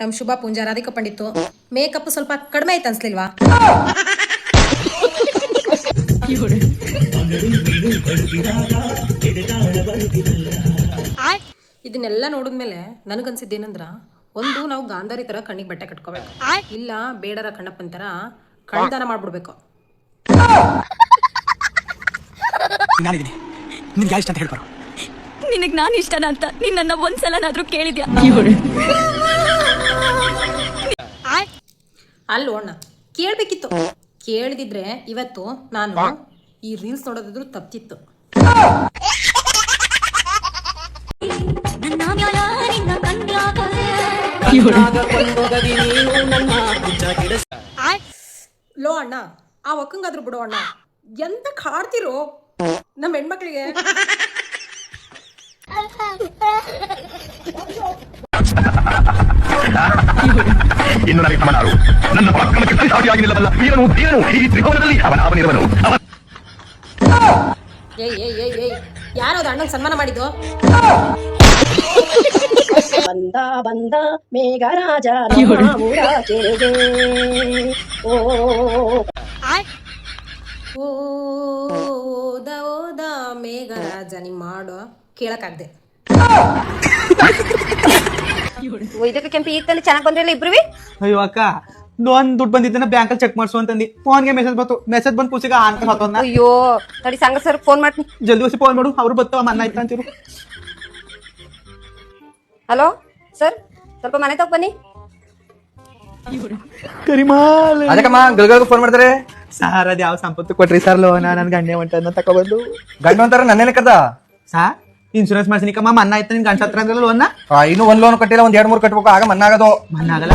ನಮ್ ಶುಭ ಪೂಂಜಾ ರಾಧಿಕಾ ಪಂಡಿತ್ತು ಮೇಕಪ್ ಸ್ವಲ್ಪ ಕಡಿಮೆ ಆಯ್ತು ಅನ್ಸ್ಲಿಲ್ವಾ? ಇದನ್ನೆಲ್ಲ ನೋಡಿದ್ಮೇಲೆ ನನಗನ್ಸಿದ್ದೇನಂದ್ರ, ಒಂದು ನಾವು ಗಾಂಧಾರಿ ತರ ಕಣ್ಣಿಗೆ ಬಟ್ಟೆ ಕಟ್ಕೋಬೇಕು, ಇಲ್ಲ ಬೇಡರ ಕಣ್ಣಪ್ಪನ ತರ ಕಣ್ದಾನ ಮಾಡ್ಬಿಡ್ಬೇಕು. ನಿನಗ್ ನಾನು ಇಷ್ಟನ ಅಂತ ನೀನ್ ನನ್ನ ಒಂದ್ಸಲನಾದ್ರೂ ಕೇಳಿದ್ಯಾ? ಅಲ್ಲೋ ಅಣ್ಣ, ಕೇಳ್ಬೇಕಿತ್ತು. ಕೇಳಿದಿದ್ರೆ ಇವತ್ತು ನಾನು ಈ ರೀಲ್ಸ್ ನೋಡೋದಿದ್ರು ತಪ್ತಿತ್ತು. ಲೋ ಅಣ್ಣ, ಆ ಒಕ್ಕಂಗಾದ್ರು ಬಿಡೋ ಅಣ್ಣ, ಎಂತ ಕಾಡ್ತಿರೋ ನಮ್ಮ ಹೆಣ್ಮಕ್ಳಿಗೆ. ಇನ್ನು ನನಗೆ ಸಮನಾರು ನನ್ನ ಪರಾಕ್ರಮಕ್ಕೆ ಸಾಟಿಯಾಗಿಲ್ಲವಲ್ಲ. ವೀರನು ಈ ತ್ರಿಕೋನದಲ್ಲಿ ಅವನಿರುವನು. ಯಾರದು ಅಣ್ಣಂಗೆ ಸನ್ಮಾನ ಮಾಡಿದ್ದು? ಬಂದ ಬಂದ ಮೇಘರಾಜ ಓದ ಮೇಘರಾಜ ನಿಮ್ಮ ಮಾಡೋ ಕೇಳಕ್ಕಾಗ್ದೆ. ಇದಕ್ಕೆ ಕೆಂಪಿ ಈಗ ತಂದು ಚೆನ್ನಾಗಿ ಬಂದ್ರಲ್ಲ ಇಬ್ರುವಿ. ಅಯ್ಯೋ ಅಕ್ಕ, ಲೋನ್ ದುಡ್ಡು ಬಂದಿದ್ದನ್ನ ಬ್ಯಾಂಕ್ ಅಲ್ಲಿ ಚೆಕ್ ಮಾಡ್ಸು ಅಂತಂದಿ. ಫೋನ್ಗೆ ಮೆಸೇಜ್ ಬಂದು ಕೂಸಿಗ ಅನ್ಕೊಂಡ್ ಹೊತ್ತೋದ್ನ. ಅಯ್ಯೋ ತಡಿ, ಸಂಗ ಸರ್ ಫೋನ್ ಮಾಡ್ತೀನಿ. ಜಲ್ದಿ ಹೊಸಿ ಫೋನ್ ಮಾಡು, ಅವ್ರು ಬರ್ತಾವ ಮನ್ನ ಆಯ್ತಾ ಅಂತಿರು. ಹಲೋ ಸರ್, ಸ್ವಲ್ಪ ಮನೆ ತಗ ಬನ್ನಿ. ಕರಿಮಾಲ್ ಅದಕ್ಕಮ್ಮ ಗಳಿಗಳಿಗೆ ಫೋನ್ ಮಾಡ್ತಾರೆ. ಸಾರ್ ಅದ್ ಯಾವ ಸಂಪತ್ತು ಕೊಟ್ರಿ ಸರ್ ಲೋನ? ನನ್ ಗಂಡೆ ಹೊಂಟನ್ನ ತಕೊಬಂದು. ಗಂಡು ಅಂತಾರ ನನ್ನೇನ ಕದ ಸಾ ಇನ್ಶೂರೆನ್ಸ್ ಮಾಡ್ಸಿನಿಕಮ್ಮ ಮನ್ನ ಆಯ್ತಾ ನಿನ್ ಗಂಡ ಹತ್ರ ಅಂದ್ರಲ್ಲ ಲೋನ್ನ? ಇನ್ನು ಒಂದ್ ಲೋನ್ ಕಟ್ಟಿಲ್ಲ, ಒಂದ್ 2-3 ಕಟ್ಬೇಕು, ಆಗ ಮನ್ನಾಗದು. ಮನ್ನಾಗಲ್ಲ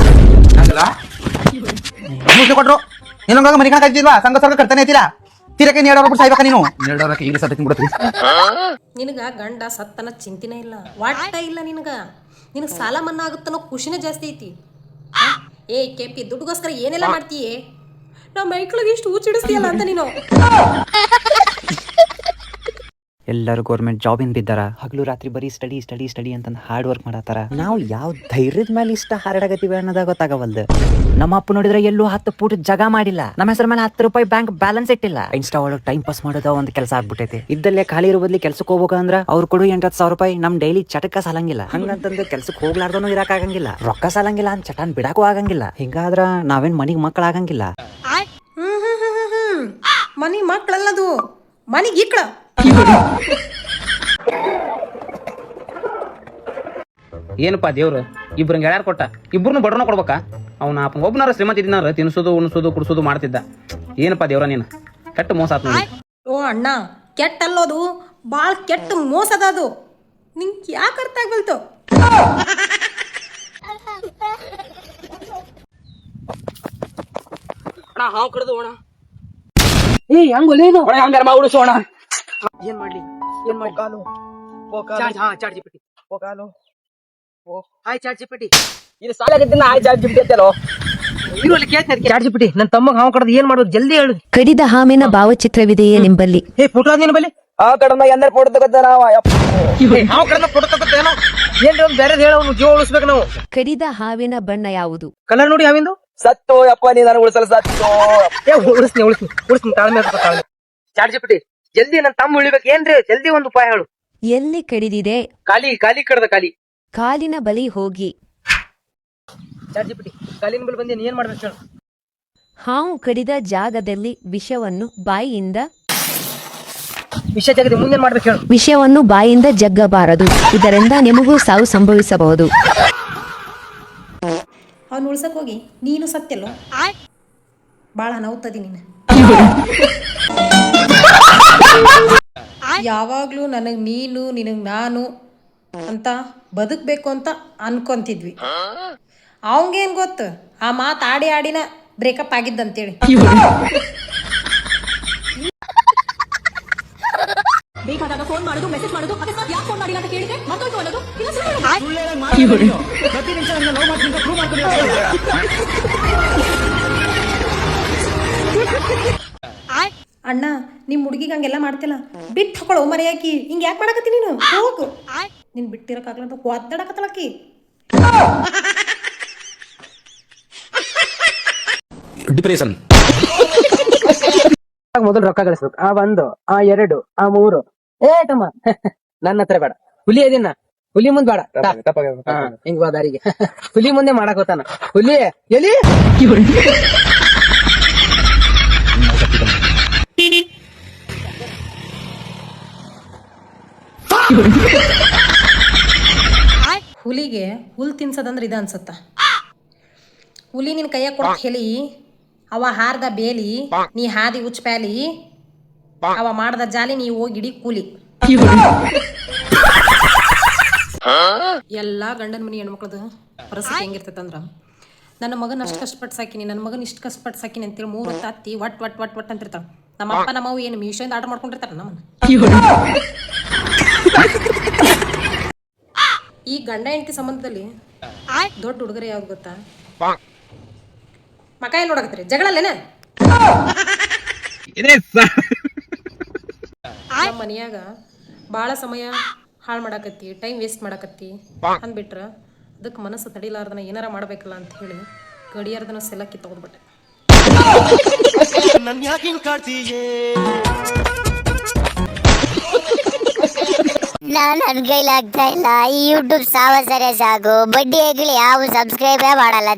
ಮುಸ್ಲಿ ಕೊಟ್ರು ಇನ್ನೊಂದಾಗ ಮನೆ ಹಾಕಿಲ್ವಾ? ಸಂಘ ಸರ್ಗ ಕಟ್ತಾನೆ ಐತಿಲ್ಲ. ತೀರಕ್ಕೆ 2 ವರ್ಷ ಸಾಯ್ಬೇಕ ನೀನು. 2 ವರ್ಷಕ್ಕೆ ಈಗ ಸತ್ತ ಬಿಡತ್ರಿ. ನಿನಗ ಗಂಡ ಸತ್ತನ ಚಿಂತಿನೇ ಇಲ್ಲ, ವಾಟ ಇಲ್ಲ ನಿನಗ. ನಿನಗ್ ಸಾಲ ಮನ್ನಾ ಆಗುತ್ತನೋ ಖುಷಿನೇ ಜಾಸ್ತಿ ಐತಿ. ಏ ಕೆಪಿ, ದುಡ್ಡುಗೋಸ್ಕರ ಏನೆಲ್ಲ ಮಾಡ್ತೀಯೇ? ನಾವು ಮೈಕ್ಳಿಗೆ ಇಷ್ಟು ಹೂಚಿಡಿಸ್ತೀಯಲ್ಲ ಅಂತ ನೀನು. ಎಲ್ಲರೂ ಗೌರ್ಮೆಂಟ್ ಜಾಬ್ ಇನ್ ಬಿದ್ದಾರ. ಹಗಲು ರಾತ್ರಿ ಬರೀ ಸ್ಟಡಿ ಸ್ಟಡಿ ಸ್ಟಡಿ ಅಂತ ಹಾರ್ಡ್ ವರ್ಕ್ ಮಾಡತ್ತಾರ. ನಾವು ಯಾವ ಧೈರ್ಯದ ಮೇಲೆ ಇಷ್ಟ ಹಾರಾಡಗತ್ತೀವಿ ಅನ್ನೋದಾಗ ಗೊತ್ತಾಗವಲ್ದು. ನಮ್ಮ ಅಪ್ಪ ನೋಡಿದ್ರೆ ಎಲ್ಲೂ 10 ಫೂಟ್ ಜಾಗ ಮಾಡಿಲ್ಲ, ನಮ್ಮ ಹೆಸರ ಮೇಲೆ 10 ರೂಪಾಯಿ ಬ್ಯಾಂಕ್ ಬ್ಯಾಲೆನ್ಸ್ ಇಟ್ಟಿಲ್ಲ. ಇನ್ಸ್ಟಾ ಒಳಗೆ ಟೈಮ್ ಪಾಸ್ ಮಾಡೋದ ಒಂದು ಕೆಲಸ ಆಗ್ಬಿಟ್ಟೈತಿ. ಇದ್ದಲ್ಲೇ ಖಾಲಿ ಇರೋ ಬದ್ಲಿ ಕೆಲ್ಸಕ್ಕೆ ಹೋಗ್ಬೇಕಂದ್ರ ಅವ್ರು ಕೊಡು 8-10 ರೂಪಾಯಿ ನಮ್ ಡೈಲಿ ಚಟಕ ಸಾಲಂಗಿಲ್ಲ. ಹಂಗಂತಂದ್ರೆ ಕೆಲ್ಸಕ್ಕೆ ಹೋಗ್ಲಾರ್ದನು ಇರಕ್ ಆಗಂಗಿಲ್ಲ, ರೊಕ್ಕ ಸಾಲಂಗಿಲ್ಲ ಅಂತ ಚಟಾನ್ ಬಿಡಾಕು ಆಗಂಗಿಲ್ಲ. ಹಿಂಗಾದ್ರ ನಾವೇನ್ ಮನಿಗ್ ಮಕ್ಕಳ ಆಗಂಗಿಲ್ಲ. ಮನಿ ಮಕ್ಕಳಲ್ಲದು, ಮನಿಗ್ ಇಕ್ಳ. ಏನಪ್ಪಾ ದೇವ್ರು ಇಬ್ರಂಗೆ ಯಾರು ಕೊಟ್ಟ? ಇಬ್ರು ಬಡ್ರನ ಕೊಡ್ಬೇಕಾ? ಅವ್ನ ಅಪ್ಪ ಒಬ್ಬನಾರ ಶ್ರೀಮಂತ ಇದ್ದಿನಾರ ತಿನ್ಸೋದು ಉಣಿಸೋದು ಕುಡಿಸೋದು ಮಾಡ್ತಿದ್ದ. ಏನಪ್ಪಾ ದೇವ್ರ ನೀನು ಕೆಟ್ಟ ಮೋಸ ಆತ್ ನೋಡಿ. ಓ ಅಣ್ಣ, ಕೆಟ್ಟ ಅಲ್ಲೋದು, ಬಾಳ್ ಕೆಟ್ಟ ಮೋಸದ ಅದು. ನಿಂಗ್ ಯಾಕೆ ಅರ್ಥ ಆಗ್ಬಲ್ತು? ಹಾವು ಕಡ್ದು ಓಣ ಉಳಿಸೋಣ. ಏನ್ ಮಾಡ್ಲಿ ಚಾಟ್ ಜಿಪಿಟಿ ಚಾಟ್ ಜಿಪಿಟಿ ಇದು ಸಾಲ ಚಾಟ್ ಜಿಪಿಟಿ ನನ್ನ ತಮ್ಮಗ್ ಹಾವು ಕಡ್ದು ಏನ್ ಮಾಡ್ಬೇಕು ಜಲ್ದಿ ಹೇಳು. ಕಡಿದ ಹಾವಿನ ಭಾವಚಿತ್ರವಿದೆಯೇ ನಿಂಬಲ್ಲಿ? ಫೋಟೋ ಅದ ಬಲ್ಲಿ ಆ ಕಡೆ ಎಂದ್ರೆ ಫೋಟೋ ತಗೋತ ನಾವು ಹಾವು ಕಡ್ದ ಫೋಟೋ ತಗೋತೇನೋ ಏನ್ರಿ ಒಂದು ಬೇರೆ ಹೇಳ, ಜೀವ ಉಳಿಸ್ಬೇಕು ನಾವು. ಕಡಿದ ಹಾವಿನ ಬಣ್ಣ ಯಾವುದು? ಕಲರ್ ನೋಡಿ ಹಾವಿಂದು. ಸತ್ತು ಅಪ್ಪ ನೀ ನಾನು ಉಳಿಸಲು ಸತ್ತು. ಉಳಿಸ್ತೀನಿ ತಾಳ್ಮೆ ಚಾಟ್ ಜಿಪಿಟಿ ಜಲ್ದಿ ನನ್ನ ತಮ್ಮ ಉಳಿಬೇಕು ಏನ್ರಿ, ಜಲ್ದಿ ಒಂದು ಉಪಾಯ ಹೇಳು. ಎಲ್ಲಿ ಕಡಿದಿದೆ? ಖಾಲಿ ಕಡ್ದ ಖಾಲಿ ಕಾಲಿನ ಬಳಿ ಹೋಗಿ. ಚಾಟ್ ಜಿಪಿಟಿ ಕಾಲಿನ ಬಳಿ ಬಂದೇನು ಏನ್ ಮಾಡ್ಬೇಕು ಹೇಳು. ಹಾವು ಕಡಿದ ಜಾಗದಲ್ಲಿ ವಿಷವನ್ನು ಬಾಯಿಯಿಂದ ವಿಷಯ ಜಗದಿ ಮುಂದೇನ್ ಮಾಡ್ಬೇಕು ಹೇಳು. ವಿಷವನ್ನು ಬಾಯಿಂದ ಜಗ್ಗಬಾರದು, ಇದರಿಂದ ನಿಮಗೂ ಸಾವು ಸಂಭವಿಸಬಹುದು. ಅವ್ನು ಉಳ್ಸಕ್ ಹೋಗಿ ನೀನು ಸತ್ಯಲ್ಲೋ, ಬಾಳ ಅನಾಹುತದಿ ನೀನು. ಯಾವಾಗ್ಲೂ ನನಗ್ ನೀನು ನಿನಗ್ ನಾನು ಅಂತ ಬದುಕ್ಬೇಕು ಅಂತ ಅನ್ಕೊಂತಿದ್ವಿ. ಅವಂಗೇನ್ ಗೊತ್ತು, ಆ ಮಾತು ಆಡಿ ಆಡಿನ ಬ್ರೇಕಪ್ ಆಗಿದ್ದಂತೇಳಿ. ಬೇಕಾದಾಗ ಫೋನ್ ಮಾಡೋದು, ಮೆಸೇಜ್ ಮಾಡೋದು, ಅಕಸ್ಮಾತ್ ಯಾಕೆ ಫೋನ್ ಮಾಡಿಲ್ಲ ಅಂತ ಕೇಳಿದ್ರೆ ಮತ್ತೊಂದು ಅನ್ನೋದು. ಅಣ್ಣ ನಿಮ್ಮ ಹುಡುಗಿಗೆ ಹಂಗೆಲ್ಲ ಮಾಡ್ತಿಲ್ಲ ಬಿಟ್ಟು ಹಾಕೊಳ್ಳೋ ಮರೆಯಾಕಿ ಹಿಂಗೆ ಯಾಕೆ ಮಾಡಕತ್ತಿ ನೀನು ಹೋಗು ನೀನು ಬಿಟ್ಟಿರಕ್ಕಾಗ್ಲಂತ ಒದ್ದಾಡಕತ್ತಳಕಿ ಡಿಪ್ರೆಷನ್ ಮೊದಲು ರೊಕ್ಕ ಗಳಿಸ್ಬೇಕು ಆ 1 ಆ 2 ಆ 3 ಏ ತಮ್ಮ ನನ್ನ ಹತ್ರ ಬೇಡ ಹುಲಿ ಅದಿನ ಹುಲಿ ಮುಂದ್ ಬೇಡ ಹಿಂಗ್ ಬಾ ದಾರಿಗೆ ಹುಲಿ ಮುಂದೆ ಮಾಡಕ್ ಹೋತಾನ ಹುಲಿ ಎಲ್ಲಿ ಹುಲಿಗೆ ಹುಲ್ ತಿನ್ಸದಂದ್ರೆ ಇದು ಅನ್ಸತ್ತ ಹುಲಿ ನಿನ್ ಕೈಯಾಗ ಕೊಡ ಹೆಲಿ ಅವ ಹಾರ್ದ ಬೇಲಿ ನೀ ಹಾದಿ ಉಚ್ಪ್ಯಾಲಿ ಅವ ಮಾಡ್ದ ಜಾಲಿ ನೀ ಹೋಗಿಡಿ ಕೂಲಿ ಎಲ್ಲಾ ಗಂಡನ ಮನಿ ಹೆಣ್ಮಕ್ಳದ ಪರಿಸ್ಥಿತಿ ಹೆಂಗಿರ್ತೈತಂದ್ರ ನನ್ನ ಮಗನ ಅಷ್ಟು ಕಷ್ಟಪಟ್ಟು ಸಾಕಿನಿ ನನ್ನ ಮಗನ ಇಷ್ಟು ಕಷ್ಟಪಟ್ಟು ಸಾಕಿನಿ ಅಂತೇಳಿ 3 ಹೊತ್ತು ಅತ್ತಿ ಒಟ್ ಅಂತಿರ್ತಾಳ ನಮ್ಮ ಅಪ್ಪ ನಮ್ಮ ಅವು ಏನು ಮೀಶೋಯಿಂದ ಆರ್ಡರ್ ಮಾಡ್ಕೊಂಡಿರ್ತಾರ ನಮ್ಮನ್ನ ಈ ಗಂಡ ಹೆಂಡತಿ ಸಂಬಂಧದಲ್ಲಿ ದೊಡ್ಡ ಉಡುಗೊರೆ ಯಾವ್ದು ಗೊತ್ತಾ ಮಕ ಎಲ್ಲಿ ನೋಡಕತ್ರಿ ಜಗಳಲ್ಲೇನ ನಮ್ಮ ಮನ್ಯಾಗ ಭಾಳ ಸಮಯ ಹಾಳು ಮಾಡಾಕತ್ತಿ ಟೈಮ್ ವೇಸ್ಟ್ ಮಾಡಾಕತ್ತಿ ಅಂದ್ಬಿಟ್ರ ಅದಕ್ಕೆ ಮನಸ್ಸು ತಡಿಲಾರ್ದನ ಏನಾರ ಮಾಡ್ಬೇಕಲ್ಲ ಅಂತ ಹೇಳಿ ಗಡಿಯಾರ್ದನ ಸೆಲಕ್ಕಿ ತಗೊಂಡ್ಬಿಟ್ಟೆ ನನ್ ಕೈಲಾಗ್ತಾ ಇಲ್ಲ ಈ ಯೂಟ್ಯೂಬ್ ಸಾವಸರೆ ಸಾಕು ಬಡ್ಡಿ ಆಗ್ಲಿ ಯಾವ ಸಬ್ಸ್ಕ್ರೈಬೇ ಮಾಡಲ್ಲ